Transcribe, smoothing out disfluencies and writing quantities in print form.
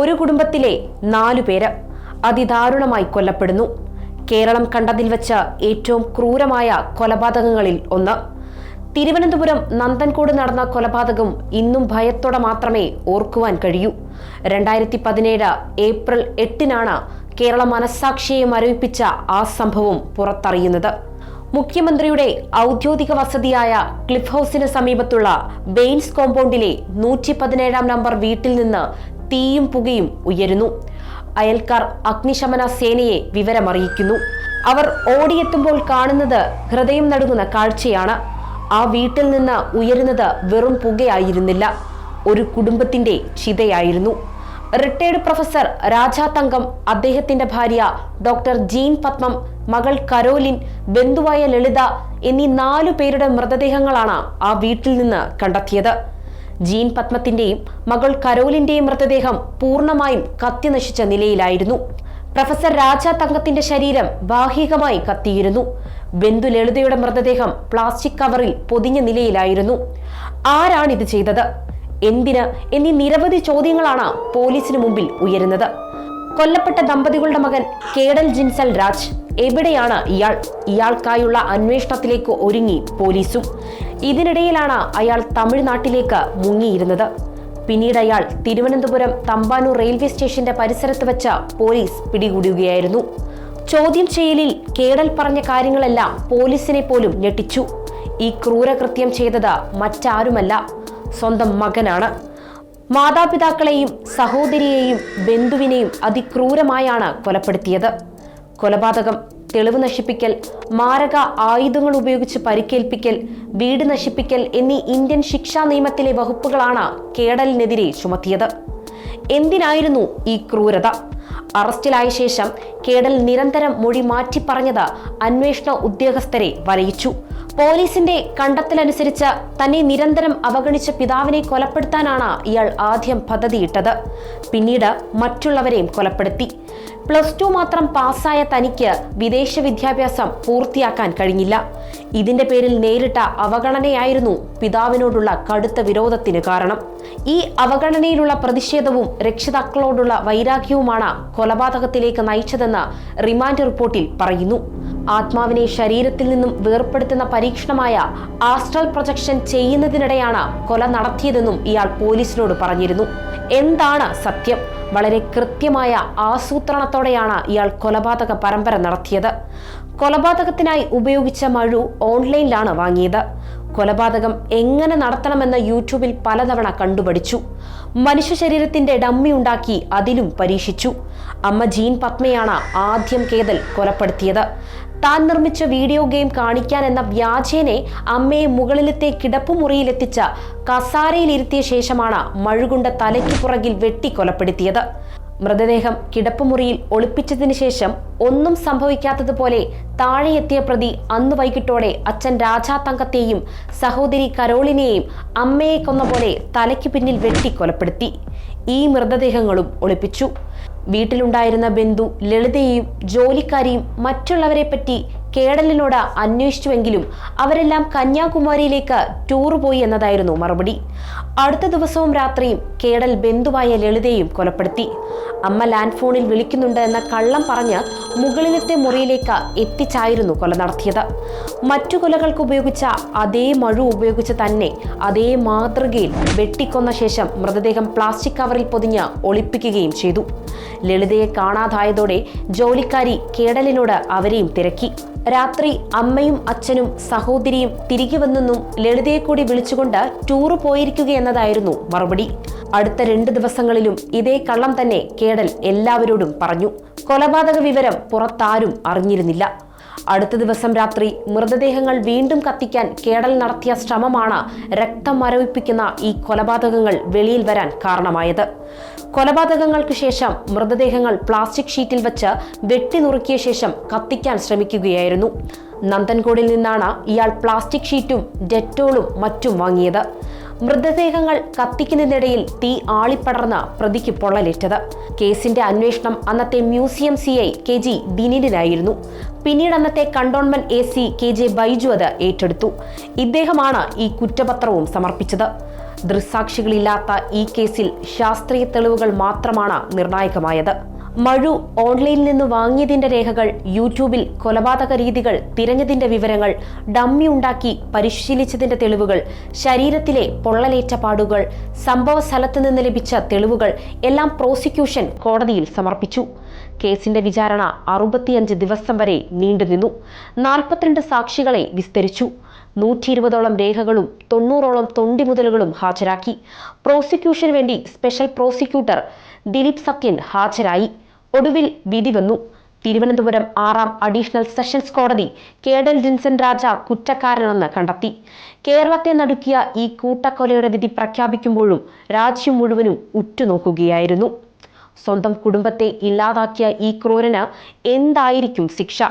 ഒരു കുടുംബത്തിലെ 4 പേര് അതിദാരുണമായി കൊല്ലപ്പെടുന്നു. കേരളം കണ്ടതിൽ വെച്ച് ഏറ്റവും ക്രൂരമായ കൊലപാതകങ്ങളിൽ ഒന്ന്. തിരുവനന്തപുരം നന്ദൻകോട് നടന്ന കൊലപാതകം ഇന്നും ഭയത്തോടെ മാത്രമേ ഓർക്കുവാൻ കഴിയൂ. 2017 ഏപ്രിൽ 8-നാണ് കേരള മനസ്സാക്ഷിയെ മരവിപ്പിച്ച ആ സംഭവം പുറത്തറിയുന്നത്. മുഖ്യമന്ത്രിയുടെ ഔദ്യോഗിക വസതിയായ ക്ലിഫ് ഹൗസിന് സമീപത്തുള്ള ബെയിൻസ് കോമ്പൗണ്ടിലെ 117-ാം നമ്പർ വീട്ടിൽ നിന്ന് തീയും പുകയും ഉയരുന്നു. അയൽക്കാർ അഗ്നിശമന സേനയെ വിവരമറിയിക്കുന്നു. അവർ ഓടിയെത്തുമ്പോൾ കാണുന്നത് ഹൃദയം നടുങ്ങുന്ന കാഴ്ചയാണ്. ആ വീട്ടിൽ നിന്ന് ഉയരുന്നത് വെറും പുകയായിരുന്നില്ല, ഒരു കുടുംബത്തിന്റെ ചിതയായിരുന്നു. റിട്ടയർഡ് പ്രൊഫസർ രാജാ തങ്കം, അദ്ദേഹത്തിന്റെ ഭാര്യ ഡോക്ടർ ജീൻ പത്മം, മകൾ കരോലിൻ, ബന്ധുവായ ലളിത എന്നീ 4 പേരുടെ മൃതദേഹങ്ങളാണ് ആ വീട്ടിൽ നിന്ന് കണ്ടെത്തിയത്. ജീൻ പത്മത്തിന്റെയും മകൾ കരോലിന്റെയും മൃതദേഹം പൂർണ്ണമായും കത്തിനശിച്ച നിലയിലായിരുന്നു. പ്രൊഫസർ രാജാ തങ്കത്തിന്റെ ശരീരം ഭാഗികമായി കത്തിയിരുന്നു. ബന്ധു ലളിതയുടെ മൃതദേഹം പ്ലാസ്റ്റിക് കവറിൽ പൊതിഞ്ഞ നിലയിലായിരുന്നു. ആരാണിത് ചെയ്തത്, എന്തിന് എന്നീ നിരവധി ചോദ്യങ്ങളാണ് പോലീസിന് മുമ്പിൽ ഉയരുന്നത്. കൊല്ലപ്പെട്ട ദമ്പതികളുടെ മകൻ കേഡൽ ജിൻസൽ രാജ്, എവിടെയാണ് ഇയാൾ? ഇയാൾക്കായുള്ള അന്വേഷണത്തിലേക്ക് ഒരുങ്ങി പോലീസും. ഇതിനിടയിലാണ് അയാൾ തമിഴ്നാട്ടിലേക്ക് മുങ്ങിയിരുന്നത്. പിന്നീട് അയാൾ തിരുവനന്തപുരം തമ്പാനൂർ റെയിൽവേ സ്റ്റേഷന്റെ പരിസരത്ത് വെച്ച പോലീസ് പിടികൂടുകയായിരുന്നു. ചോദ്യം ചെയ്യലിൽ കേഡൽ പറഞ്ഞ കാര്യങ്ങളെല്ലാം പോലീസിനെ പോലും ഞെട്ടിച്ചു. ഈ ക്രൂരകൃത്യം ചെയ്തത് മറ്റാരുമല്ല, സ്വന്തം മകനാണ്. മാതാപിതാക്കളെയും സഹോദരിയെയും ബന്ധുവിനെയും അതിക്രൂരമായാണ് കൊലപ്പെടുത്തിയത്. കൊലപാതകം, തെളിവ് നശിപ്പിക്കൽ, മാരക ആയുധങ്ങൾ ഉപയോഗിച്ച് പരിക്കേൽപ്പിക്കൽ, വീട് നശിപ്പിക്കൽ എന്നീ ഇന്ത്യൻ ശിക്ഷാ നിയമത്തിലെ വകുപ്പുകളാണ് കേഡലിനെതിരെ ചുമത്തിയത്. എന്തിനായിരുന്നു ഈ ക്രൂരത? അറസ്റ്റിലായ ശേഷം കേഡൽ നിരന്തരം മൊഴി മാറ്റി പറഞ്ഞത് അന്വേഷണ ഉദ്യോഗസ്ഥരെ വലയിച്ചു. പോലീസിന്റെ കണ്ടെത്തലനുസരിച്ച് തന്നെ നിരന്തരം അവഗണിച്ച പിതാവിനെ കൊലപ്പെടുത്താനാണ് ഇയാൾ ആദ്യം പദ്ധതിയിട്ടത്. പിന്നീട് മറ്റുള്ളവരെയും കൊലപ്പെടുത്തി. +2 മാത്രം പാസ്സായ തനിക്ക് വിദേശ വിദ്യാഭ്യാസം പൂർത്തിയാക്കാൻ കഴിഞ്ഞില്ല. ഇതിന്റെ പേരിൽ നേരിട്ട അവഗണനയായിരുന്നു പിതാവിനോടുള്ള കടുത്ത വിരോധത്തിന് കാരണം. ഈ അവഗണനയിലുള്ള പ്രതിഷേധവും രക്ഷിതാക്കളോടുള്ള വൈരാഗ്യവുമാണ് കൊലപാതകത്തിലേക്ക് നയിച്ചതെന്ന് റിമാൻഡ് റിപ്പോർട്ടിൽ പറയുന്നു. ആത്മാവിനെ ശരീരത്തിൽ നിന്നും വേർപെടുത്തുന്ന പരീക്ഷണമായ ആസ്ട്രൽ പ്രൊജക്ഷൻ ചെയ്യുന്നതിനിടെയാണ് കൊല നടത്തിയതെന്നും ഇയാൾ പോലീസിനോട് പറഞ്ഞിരുന്നു. എന്താണ് സത്യം? വളരെ കൃത്യമായ ആസൂത്രണത്തോടെയാണ് ഇയാൾ കൊലപാതക പരമ്പര നടത്തിയത്. കൊലപാതകത്തിനായി ഉപയോഗിച്ച മഴു ഓൺലൈനിലാണ് വാങ്ങിയത്. കൊലപാതകം എങ്ങനെ നടത്തണമെന്ന് യൂട്യൂബിൽ പലതവണ കണ്ടുപഠിച്ചു. മനുഷ്യ ശരീരത്തിന്റെ ഡമ്മി ഉണ്ടാക്കി അതിലും പരീക്ഷിച്ചു. അമ്മ ജീൻ പത്മയാണ് ആദ്യം കേഡൽ കൊലപ്പെടുത്തിയത്. താൻ നിർമ്മിച്ച വീഡിയോ ഗെയിം കാണിക്കാൻ എന്ന വ്യാജേനെ അമ്മയെ മുകളിലത്തെ കിടപ്പുമുറിയിലെത്തിച്ച കസാരയിലിരുത്തിയ ശേഷമാണ് മഴുകൊണ്ട് തലയ്ക്ക് പുറകിൽ വെട്ടി കൊലപ്പെടുത്തിയത്. മൃതദേഹം കിടപ്പുമുറിയിൽ ഒളിപ്പിച്ചതിന് ശേഷം ഒന്നും സംഭവിക്കാത്തതുപോലെ താഴെ എത്തിയ പ്രതി അന്ന് വൈകിട്ടോടെ അച്ഛൻ രാജാ തങ്കത്തെയും സഹോദരി കരോളിനെയും അമ്മയെ കൊന്ന പോലെ തലയ്ക്ക് പിന്നിൽ വെട്ടി കൊലപ്പെടുത്തി. ഈ മൃതദേഹങ്ങളും ഒളിപ്പിച്ചു. വീട്ടിലുണ്ടായിരുന്ന ബന്ധു ലളിതയെയും ജോലിക്കാരിയും മറ്റുള്ളവരെ പറ്റി കേഡലിനോട് അന്വേഷിച്ചുവെങ്കിലും അവരെല്ലാം കന്യാകുമാരിയിലേക്ക് ടൂർ പോയി എന്നതായിരുന്നു മറുപടി. അടുത്ത ദിവസവും രാത്രിയും കേഡൽ ബന്ധുവായ ലളിതയെയും കൊലപ്പെടുത്തി. അമ്മ ലാൻഡ് ഫോണിൽ വിളിക്കുന്നുണ്ട് എന്ന കള്ളം പറഞ്ഞ് മുകളിലത്തെ മുറിയിലേക്ക് എത്തിച്ചായിരുന്നു കൊല നടത്തിയത്. മറ്റു കൊലകൾക്ക് ഉപയോഗിച്ച അതേ മഴു ഉപയോഗിച്ച് തന്നെ അതേ മാതൃകയിൽ വെട്ടിക്കൊന്ന ശേഷം മൃതദേഹം പ്ലാസ്റ്റിക് കവറിൽ പൊതിഞ്ഞ് ഒളിപ്പിക്കുകയും ചെയ്തു. ലളിതയെ കാണാതായതോടെ ജോലിക്കാരി കേഡലിനോട് അവരെയും തിരക്കി. രാത്രി അമ്മയും അച്ഛനും സഹോദരിയും തിരികെ വന്നെന്നും ലളിതയെ കൂടി വിളിച്ചുകൊണ്ട് ടൂറ് പോയിരിക്കുകയെന്നതായിരുന്നു മറുപടി. അടുത്ത 2 ദിവസങ്ങളിലും ഇതേ കള്ളം തന്നെ കേഡൽ എല്ലാവരോടും പറഞ്ഞു. കൊലപാതക വിവരം പുറത്താരും അറിഞ്ഞിരുന്നില്ല. അടുത്ത ദിവസം രാത്രി മൃതദേഹങ്ങൾ വീണ്ടും കത്തിക്കാൻ കേഡൽ നടത്തിയ ശ്രമമാണ് രക്തം മരവിപ്പിക്കുന്ന ഈ കൊലപാതകങ്ങൾ വെളിയിൽ വരാൻ കാരണമായത്. കൊലപാതകങ്ങൾക്ക് ശേഷം മൃതദേഹങ്ങൾ പ്ലാസ്റ്റിക് ഷീറ്റിൽ വെച്ച് വെട്ടി നുറുക്കിയ ശേഷം കത്തിക്കാൻ ശ്രമിക്കുകയായിരുന്നു. നന്ദൻകോടിൽ നിന്നാണ് ഇയാൾ പ്ലാസ്റ്റിക് ഷീറ്റും ഡെറ്റോളും മറ്റും വാങ്ങിയത്. മൃതദേഹങ്ങൾ കത്തിക്കുന്നതിനിടയിൽ തീ ആളിപ്പടർന്ന് പ്രതിക്ക് പൊള്ളലേറ്റത്. കേസിന്റെ അന്വേഷണം അന്നത്തെ മ്യൂസിയം CI KG ദിനീലിനായിരുന്നു. പിന്നീട് അന്നത്തെ കണ്ടോൺമെന്റ് AC KJ ബൈജു അത് ഏറ്റെടുത്തു. ഇദ്ദേഹമാണ് ഈ കുറ്റപത്രവും സമർപ്പിച്ചത്. ദൃക്സാക്ഷികളില്ലാത്ത ഈ കേസിൽ ശാസ്ത്രീയ തെളിവുകൾ മാത്രമാണ് നിർണായകമായത്. മഴു ഓൺലൈനിൽ നിന്ന് വാങ്ങിയതിന്റെ രേഖകൾ, യൂട്യൂബിൽ കൊലപാതക രീതികൾ തിരഞ്ഞതിന്റെ വിവരങ്ങൾ, ഡമ്മി ഉണ്ടാക്കി പരിശീലിച്ചതിന്റെ തെളിവുകൾ, ശരീരത്തിലെ പൊള്ളലേറ്റ പാടുകൾ, സംഭവ സ്ഥലത്ത് നിന്ന് ലഭിച്ച തെളിവുകൾ എല്ലാം പ്രോസിക്യൂഷൻ കോടതിയിൽ സമർപ്പിച്ചു. കേസിന്റെ വിചാരണ 65 ദിവസം വരെ നീണ്ടുനിന്നു. 42 സാക്ഷികളെ വിസ്തരിച്ചു. 120ഓളം രേഖകളും 90ഓളം തൊണ്ടിമുതലുകളും ഹാജരാക്കി. പ്രോസിക്യൂഷന് വേണ്ടി സ്പെഷ്യൽ പ്രോസിക്യൂട്ടർ ദിലീപ് സത്യൻ ഹാജരായി. ഒടുവിൽ വിധി വന്നു. തിരുവനന്തപുരം 6ാം അഡീഷണൽ സെഷൻസ് കോടതി കേഡൽ ജിൻസൺ രാജ കുറ്റക്കാരനെന്ന് കണ്ടെത്തി. കേരളത്തെ നടുക്കിയ ഈ കൂട്ടക്കൊലയുടെ വിധി പ്രഖ്യാപിക്കുമ്പോഴും രാജ്യം മുഴുവനും ഉറ്റുനോക്കുകയായിരുന്നു. സ്വന്തം കുടുംബത്തെ ഇല്ലാതാക്കിയ ഈ ക്രൂരന് എന്തായിരിക്കും ശിക്ഷ?